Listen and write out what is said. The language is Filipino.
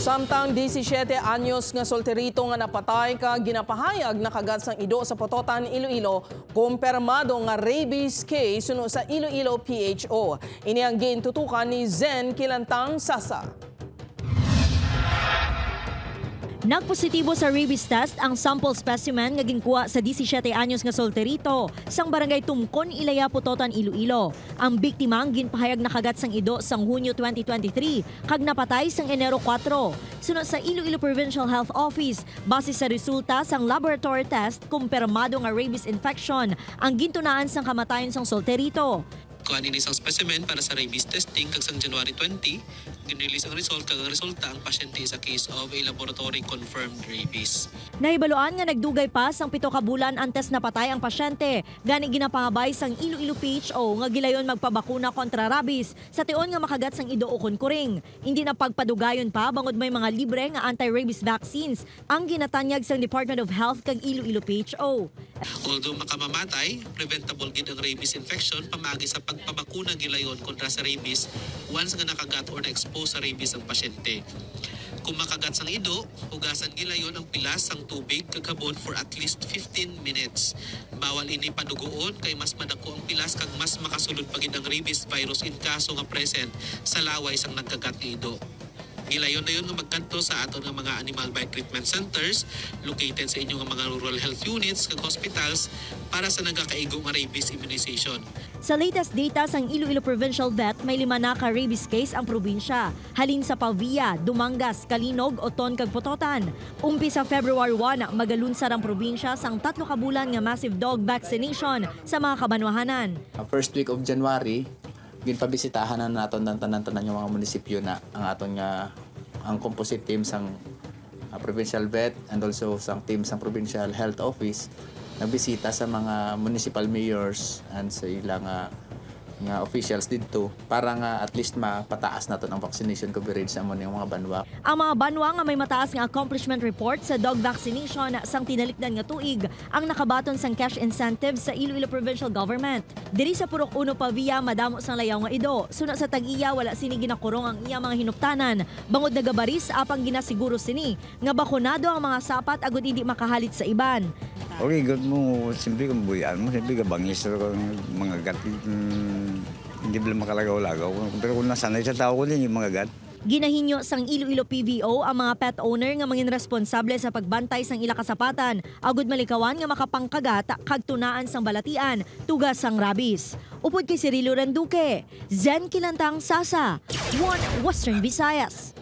Samtang 17 anyos nga solterito nga napatay ka ginapahayag nakagat sang ido sa Pototan, Iloilo, kumpirmado nga rabies case suno sa Iloilo PHO. Ini ang gintutukan ni Zen Kilantang Sasa. Nagpositibo sa rabies test ang sample specimen nga ginkuha sa 17 anyos nga solterito sang barangay Tumkon, Ilaya, Pototan, Iloilo. Ang biktima ang ginpahayag nakagat sang ido sang Hunyo 2023 kag napatay sang Enero 4. Sunod sa Iloilo Provincial Health Office, base sa resulta sang laboratory test, kumpirmado nga rabies infection ang gintunaan sang kamatayon sang solterito. Kuhaan ini isang specimen para sa rabies testing kag sang January 20, ginrelease ang result kag ang resulta ang pasyente sa case of a laboratory confirmed rabies. Nahibaluan nga nagdugay pa sang 7 ka bulan antes napatay ang pasyente. Gani ginapangabay sang Iloilo PHO nga gilayon magpabakuna kontra rabies sa tion nga makagat sang ido ukon kuring. Hindi na pagpadugayon pa bangod may mga libre nga anti-rabies vaccines ang ginatanyag sang Department of Health kag Iloilo PHO. Although makamamatay, preventable gid ang rabies infection pamagi sa pagpabakuna gilayon kontra sa rabies once nga nakagat or na-expose sa rabies ang pasyente. Kung makagat sang ido, hugasan gilayon ang pilas sang tubig kaghabon for at least 15 minutes. Bawal ini padugoon kay mas madako ang pilas kag mas makasulod pa gid ang rabies virus in kaso nga present sa laway sang nagkagat nga ido. Gilayon na yun nga magkanto sa aton nga mga animal bite treatment centers located sa inyong mga rural health units kag hospitals para sa nagakaigo nga rabies immunization. Sa latest data sang Iloilo Provincial Vet, may 5 na ka rabies case ang probinsya. Halin sa Pavia, Dumangas, Kalinog, Oton kag Pototan. Umpi sa February 1, magalunsad ang probinsya sang 3 ka bulan nga massive dog vaccination sa mga kabanwahanan. First week of January, ginpabisitahan na naton ng tanan-tanan yung mga munisipyo na ang aton nga ang composite team sang provincial vet and also sang team sang provincial health office nagbisita sa mga municipal mayors and sa ilang nga officials dito para nga at least mapataas naton ang vaccination coverage sa among mga banwa. Ang mga banwa nga may mataas nga accomplishment report sa dog vaccination sang tinalikdan nga tuig ang nakabaton sang cash incentives sa Iloilo Provincial Government. Diri sa Purok 1 Pavia, madamo sang layaw nga ido. Sunod sa tag-iya, wala sini ginakurong ang iya mga hinuptanan. Bangod nagabaris apang ginasiguro sini nga bakunado ang mga sapat agud hindi makahalit sa iban. Okay, good mo. Simple kang buyan mo. Simple ka bangis. Mga gat. Hindi ba makalagaw-lagaw. Pero kung nasanay sa tao ko din yung mga gat. Ginahinyo sang Iloilo PVO ang mga pet owner nga mangin responsable sa pagbantay sang ila kasapatan. Agud malikawan nga makapangkagat kag tunaan sang balatian, tugas sang rabies. Upod kay Cirilo Randuque, Zen Kilantang Sasa, One Western Visayas.